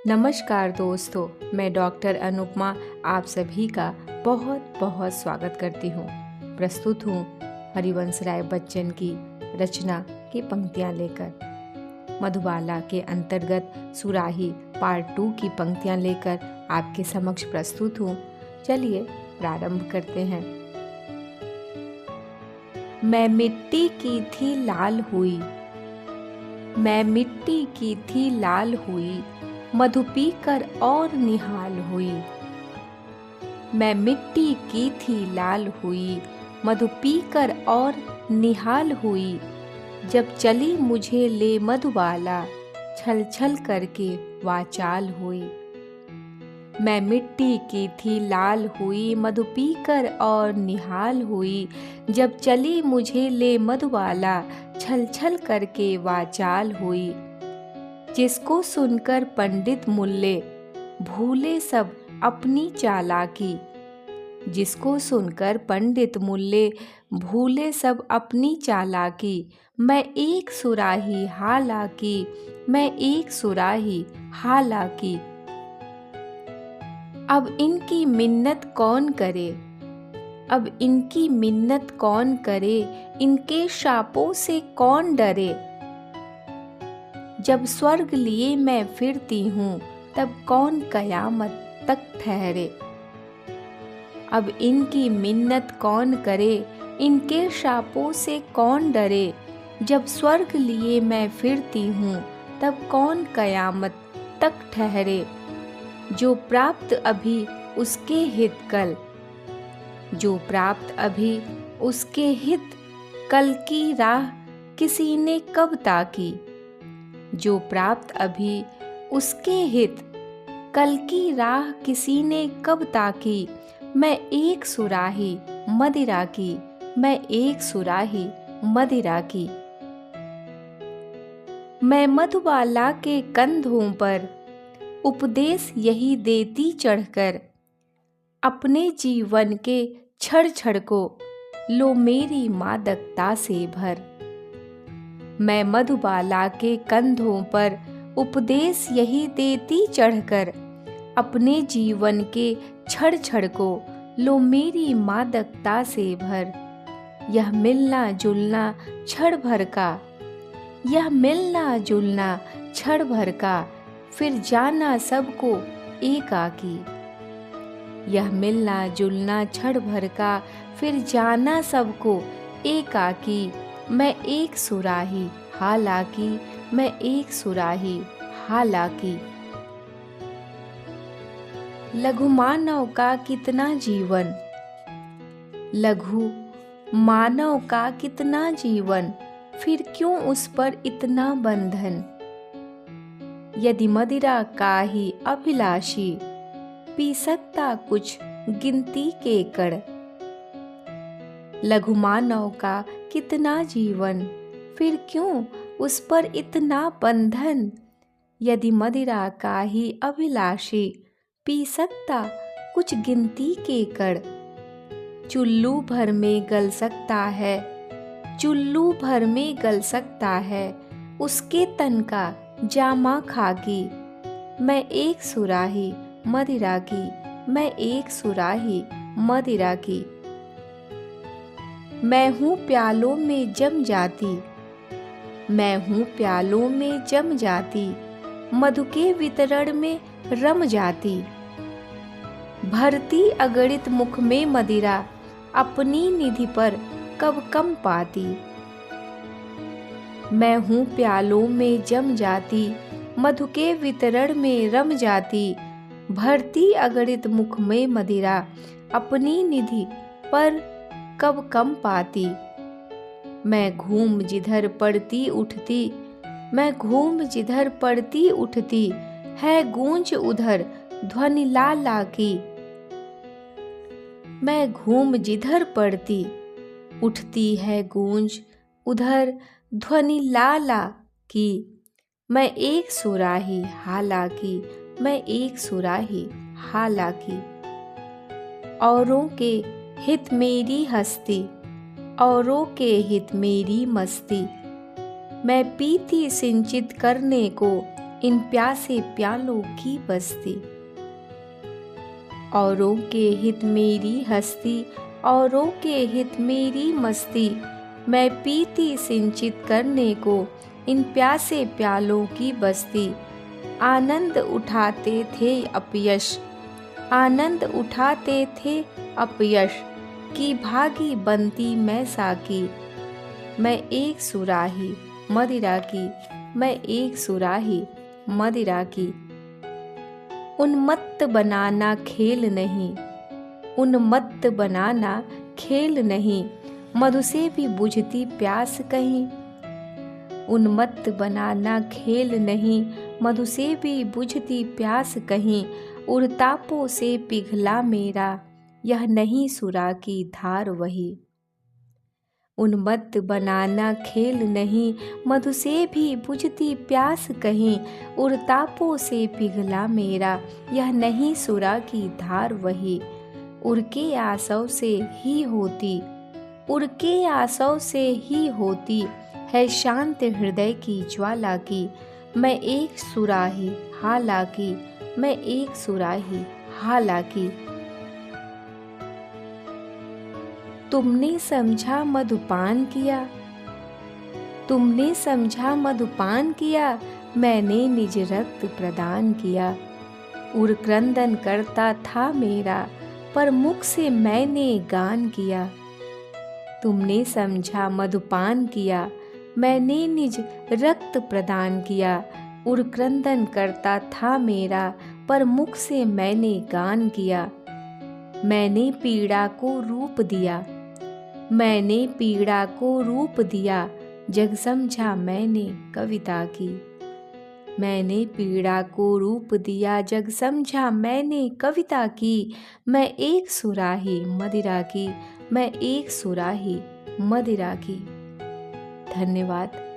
नमस्कार दोस्तों, मैं डॉक्टर अनुपमा आप सभी का बहुत बहुत स्वागत करती हूँ। प्रस्तुत हूँ हरिवंश राय बच्चन की रचना की पंक्तियाँ लेकर। मधुबाला के अंतर्गत सुराही पार्ट 2 की पंक्तियाँ लेकर आपके समक्ष प्रस्तुत हूँ। चलिए प्रारंभ करते हैं। मैं मिट्टी की थी लाल हुई, मैं मिट्टी की थी लाल हुई, मधु पीकर और निहाल हुई। मैं मिट्टी की थी लाल हुई, मधु पीकर और निहाल हुई। जब चली मुझे ले मधुबाला, छल छल करके वाचाल हुई। मैं मिट्टी की थी लाल हुई, मधु पीकर और निहाल हुई। जब चली मुझे ले मधुबाला, छल छल करके वाचाल हुई। जिसको सुनकर पंडित मुल्ले भूले सब अपनी चालाकी, जिसको सुनकर पंडित मुल्ले भूले सब अपनी चालाकी। मैं एक सुराही हालाकी, मैं एक सुराही हालाकी। अब इनकी मिन्नत कौन करे, अब इनकी मिन्नत कौन करे, इनके शापों से कौन डरे। जब स्वर्ग लिए मैं फिरती हूँ, तब कौन कयामत तक ठहरे। अब इनकी मिन्नत कौन करे, इनके शापों से कौन डरे। जब स्वर्ग लिए मैं फिरती हूँ, तब कौन कयामत तक ठहरे। जो प्राप्त अभी उसके हित कल, जो प्राप्त अभी उसके हित कल की राह किसी ने कब ताकी। जो प्राप्त अभी उसके हित कल की राह किसी ने कब ताकी। मैं एक सुराही मदिरा की, मैं एक सुराही मदिरा की। मैं मधुबाला के कंधों पर उपदेश यही देती चढ़कर, अपने जीवन के छड़ छड़ को लो मेरी मादकता से भर। मैं मधुबाला के कंधों पर उपदेश यही देती चढ़कर, अपने जीवन के छड़ छड़ को लो मेरी मादकता से भर। यह मिलना जुलना क्षण भर का, यह मिलना जुलना क्षण भर का, फिर जाना सबको एकाकी। यह मिलना जुलना क्षण भर का, फिर जाना सबको एकाकी। मैं एक सुराही हालाकी, मैं एक सुराही हालाकी। लघु मानव का कितना जीवन, लघु मानव का कितना जीवन, फिर क्यों उस पर इतना बंधन। यदि मदिरा का ही अभिलाषी, पी सकता कुछ गिनती के कण। लघु मानव का कितना जीवन, फिर क्यों उस पर इतना बंधन। यदि मदिरा का ही अभिलाषी, पी सकता कुछ गिनती के कण। चुल्लू भर में गल सकता है, चुल्लू भर में गल सकता है, उसके तन का जामा खाकी। मैं एक सुराही मदिरा की, मैं एक सुराही मदिरा की। मैं हूँ प्यालों में जम जाती, मैं हूँ प्यालों में जम जाती, मधु के वितरण में रम जाती। भरती अगणित मुख में मदिरा, अपनी निधि पर कब कम पाती। मैं हूँ प्यालों में जम जाती, मधु के वितरण में रम जाती। भरती अगणित मुख में मदिरा, अपनी निधि पर कब कम पाती। मैं घूम जिधर पड़ती उठती, मैं घूम जिधर पड़ती उठती, है गूंज उधर ध्वनि लाला की। मैं घूम जिधर पड़ती उठती, है गूंज उधर ध्वनि लाला की। मैं एक सुराही हालाकी, मैं एक सुराही हालाकी। औरों के हित मेरी हस्ती, औरों के हित मेरी मस्ती। मैं पीती सिंचित करने को इन प्यासे प्यालों की बस्ती। औरों के हित मेरी हस्ती, औरों के हित मेरी मस्ती, मैं पीती सिंचित करने को इन प्यासे प्यालों की बस्ती। आनंद उठाते थे अपयश, आनंद उठाते थे अपयश, की भागी बनती मैं साकी। मैं एक सुराही मदिरा की, मैं एक सुराही मदिरा की। उन्मत्त बनाना खेल नहीं, उन्मत्त बनाना खेल नहीं, मधु से भी बुझती प्यास कहीं। उन्मत्त बनाना खेल नहीं, मधु से भी बुझती प्यास कहीं। उड़तापों से पिघला मेरा, यह नहीं सुरा की धार वही। उन्मत्त बनाना खेल नहीं, मधु से भी बुझती प्यास कहीं। उड़तापों से पिघला मेरा, यह नहीं सुरा की धार वही। उड़ के आसव से ही होती, उड़ के आसव से ही होती है शांत हृदय की ज्वाला की। मैं एक सुराही हालांकि, मैं एक सुराही हालांकि। तुमने समझा मधुपान किया, तुमने समझा मधुपान किया, मैंने निज रक्त प्रदान किया। उर क्रंदन करता था मेरा, पर मुख से मैंने गान किया। तुमने समझा मधुपान किया, मैंने निज रक्त प्रदान किया। उर क्रंदन करता था मेरा, पर मुख से मैंने गान किया। मैंने पीड़ा को रूप दिया, मैंने पीड़ा को रूप दिया, जग समझा मैंने कविता की। मैंने पीड़ा को रूप दिया, जग समझा मैंने कविता की। मैं एक सुराही मदिरा की, मैं एक सुराही मदिरा की। धन्यवाद।